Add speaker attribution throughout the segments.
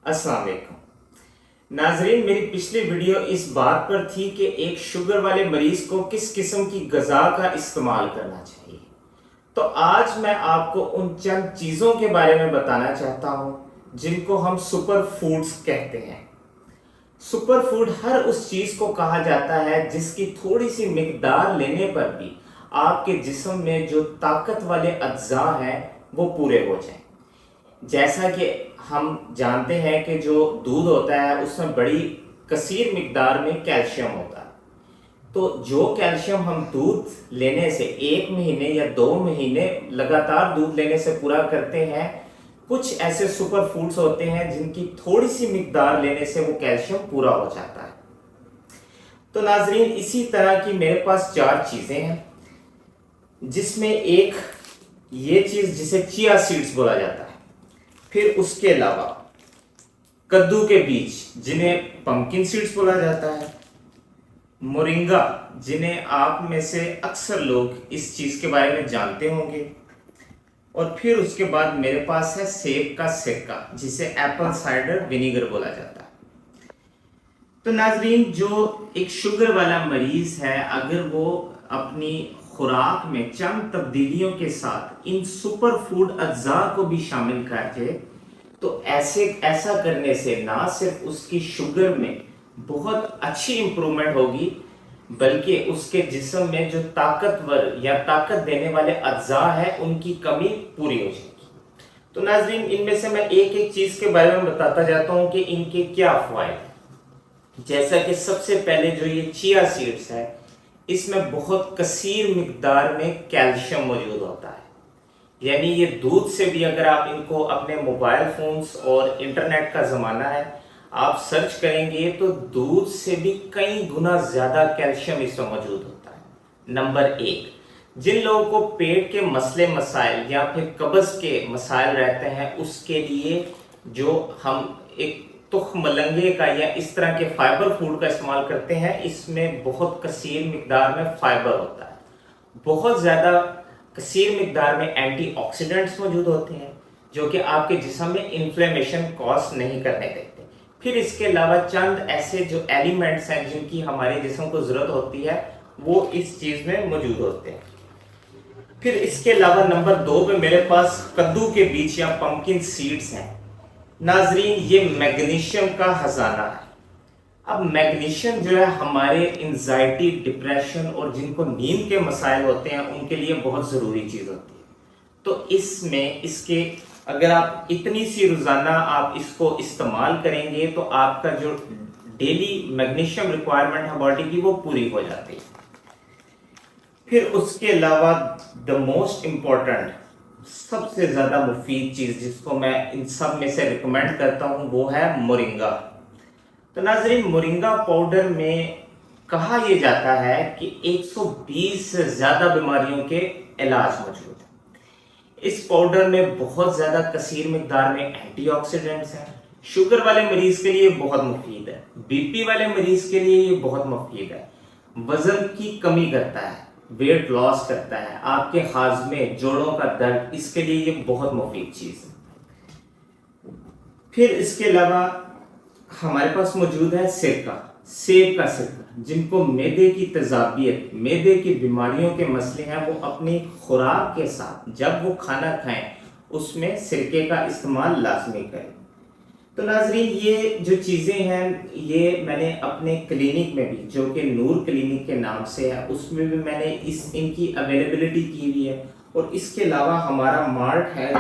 Speaker 1: अस्सलाम वालेकुम नाजरीन, मेरी पिछली वीडियो इस बात पर थी कि एक शुगर वाले मरीज को किस किस्म की गज़ा का इस्तेमाल करना चाहिए। तो आज मैं आपको उन चंद चीज़ों के बारे में बताना चाहता हूँ जिनको हम सुपर फूड्स कहते हैं। सुपर फूड हर उस चीज़ को कहा जाता है जिसकी थोड़ी सी मिकदार लेने पर भी आपके जिस्म में जो ताकत वाले अज्जा हैं वो पूरे हो जाएं। जैसा कि हम जानते हैं कि जो दूध होता है उसमें बड़ी कसीर मिकदार में कैल्शियम होता है। तो जो कैल्शियम हम दूध लेने से 1 महीने या 2 महीने लगातार दूध लेने से पूरा करते हैं, कुछ ऐसे सुपर फूड्स होते हैं जिनकी थोड़ी सी मिकदार लेने से वो कैल्शियम पूरा हो जाता है। तो नाजरीन, इसी तरह की मेरे पास 4 चीज़ें हैं, जिसमें एक ये चीज़ जिसे चिया सीड्स बोला जाता है, फिर उसके अलावा कद्दू के बीज जिन्हें पंपकिन सीड्स बोला जाता है, मोरिंगा जिन्हें आप में से अक्सर लोग इस चीज़ के बारे में जानते होंगे, और फिर उसके बाद मेरे पास है सेब का सिरका जिसे एप्पल साइडर विनीगर बोला जाता है। तो नाजरीन, जो एक शुगर वाला मरीज है, अगर वो अपनी खुराक में चंद तब्दीलियों के साथ इन सुपर फूड अज्जा को भी शामिल कर दे, तो ऐसा करने से ना सिर्फ उसकी शुगर में बहुत अच्छी इम्प्रूवमेंट होगी, बल्कि उसके जिस्म में जो ताकतवर या ताकत देने वाले अज्जा है उनकी कमी पूरी हो जाएगी। तो नाजरीन, इनमें से मैं एक एक चीज़ के बारे में बताता जाता हूँ कि इनके क्या फ़ायदे हैं। जैसा कि सबसे पहले जो ये चिया सीड्स है, इसमें बहुत कसीर मिकदार में कैल्शियम मौजूद होता है। यानी ये दूध से भी, अगर आप इनको अपने मोबाइल फ़ोन्स और इंटरनेट का ज़माना है, आप सर्च करेंगे तो दूध से भी कई गुना ज़्यादा कैल्शियम इसमें मौजूद होता है। नंबर 1, जिन लोगों को पेट के मसले मसाइल या फिर कब्ज़ के मसाइल रहते हैं, उसके लिए जो हम एक तुख मलंगे का या इस तरह के फाइबर फूड का इस्तेमाल करते हैं, इसमें बहुत कसीर मिकदार में फाइबर होता है। बहुत ज़्यादा कसीर मिकदार में एंटीऑक्सीडेंट्स मौजूद होते हैं जो कि आपके जिस्म में इन्फ्लेमेशन कॉज नहीं करने देते। फिर इसके अलावा चंद ऐसे जो एलिमेंट्स हैं जिनकी हमारे जिस्म को ज़रूरत होती है, वो इस चीज़ में मौजूद होते हैं। फिर इसके अलावा नंबर 2 पे मेरे पास कद्दू के बीज या पंपकिन सीड्स हैं। नाजरीन, ये मैग्नीशियम का खजाना है। अब मैग्नीशियम जो है हमारे एंजाइटी, डिप्रेशन और जिनको नींद के मसाइल होते हैं उनके लिए बहुत ज़रूरी चीज़ होती है। तो इसके अगर आप इतनी सी रोज़ाना आप इसको इस्तेमाल करेंगे तो आपका जो डेली मैग्नीशियम रिक्वायरमेंट है बॉडी की, वो पूरी हो जाती है। फिर उसके अलावा द मोस्ट इम्पॉर्टेंट, सबसे ज़्यादा मुफीद चीज़ जिसको मैं इन सब में से रिकमेंड करता हूँ, वो है मोरिंगा। तो नाजरीन, मोरिंगा पाउडर में कहा यह जाता है कि 120 से ज़्यादा बीमारियों के इलाज मौजूद है। इस पाउडर में बहुत ज़्यादा कसीर मिकदार में एंटीऑक्सीडेंट्स हैं। शुगर वाले मरीज के लिए बहुत मुफीद है, बीपी वाले मरीज के लिए ये बहुत मुफीद है। वजन की कमी करता है, वेट लॉस करता है, आपके हाजमे, जोड़ों का दर्द, इसके लिए ये बहुत मुफीद चीज़ है। फिर इसके अलावा हमारे पास मौजूद है सिरका, सेब का सिरका। जिनको मैदे की तेजाबियत, मैदे की बीमारियों के मसले हैं, वो अपनी खुराक के साथ जब वो खाना खाएं उसमें सिरके का इस्तेमाल लाजमी करें। तो नाजरीन, ये जो चीज़ें हैं ये मैंने अपने क्लिनिक में भी, जो कि नूर क्लिनिक के नाम से है, उसमें भी मैंने इनकी अवेलेबिलिटी की हुई है। और इसके अलावा हमारा मार्ट है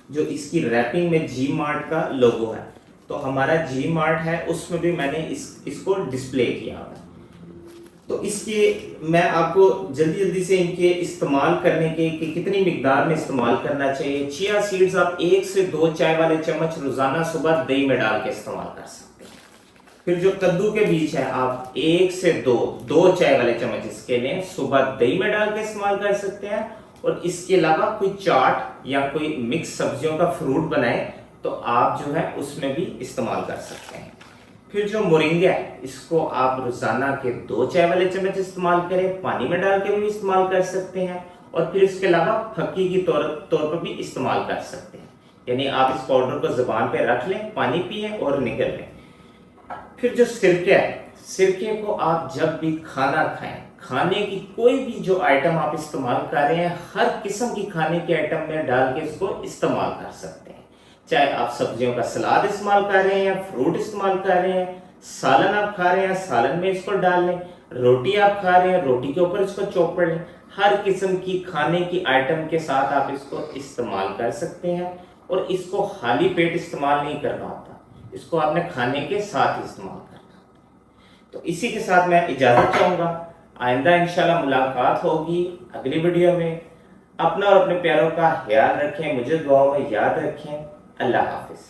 Speaker 1: जो इसकी रैपिंग में जी मार्ट का लोगो है, तो हमारा जी मार्ट है, उसमें भी मैंने इसको डिस्प्ले किया हुआ है। तो इसके मैं आपको जल्दी से इनके इस्तेमाल करने के कि कितनी मिकदार में इस्तेमाल करना चाहिए। चिया सीड्स आप 1 से 2 चाय वाले चम्मच रोज़ाना सुबह दही में डाल के इस्तेमाल कर सकते हैं। फिर जो कद्दू के बीज है, आप 1 से 2 चाय वाले चम्मच इसके लिए सुबह दही में डाल के इस्तेमाल कर सकते हैं। और इसके अलावा कोई चाट या कोई मिक्स सब्जियों का फ्रूट बनाए तो आप जो है उसमें भी इस्तेमाल कर सकते हैं। फिर जो मोरिंगा है, इसको आप रोजाना के 2 चाय वाले चम्मच इस्तेमाल करें, पानी में डाल के भी इस्तेमाल कर सकते हैं। और फिर इसके अलावा फक्की की तौर पर भी इस्तेमाल कर सकते हैं। یعنی آپ اس پاؤڈر کو زبان پہ رکھ لیں، پانی پئیں اور نگل لیں۔ پھر جو سرکہ ہے، سرکے کو آپ جب بھی کھانا کھائیں، کھانے کی کوئی بھی جو آئٹم آپ استعمال کر رہے ہیں، ہر قسم کی کھانے کے آئٹم میں ڈال کے اس کو استعمال کر سکتے ہیں۔ چاہے آپ سبزیوں کا سلاد استعمال کر رہے ہیں، فروٹ استعمال کر رہے ہیں، سالن آپ کھا رہے ہیں، سالن میں اس کو ڈال لیں، روٹی آپ کھا رہے ہیں، روٹی کے اوپر اس کو چوپڑ لیں۔ ہر قسم کی کھانے کی آئٹم کے ساتھ آپ اس کو استعمال کر سکتے ہیں، اور اس کو خالی پیٹ استعمال نہیں کرنا ہوتا، اس کو آپ نے کھانے کے ساتھ استعمال کرنا ہوتا۔ تو اسی کے ساتھ میں اجازت چاہوں گا، آئندہ انشاءاللہ ملاقات ہوگی اگلی ویڈیو میں۔ اپنا اور اپنے پیاروں کا خیال رکھیں، مجھے دعاؤں میں یاد رکھیں۔ اللہ حافظ۔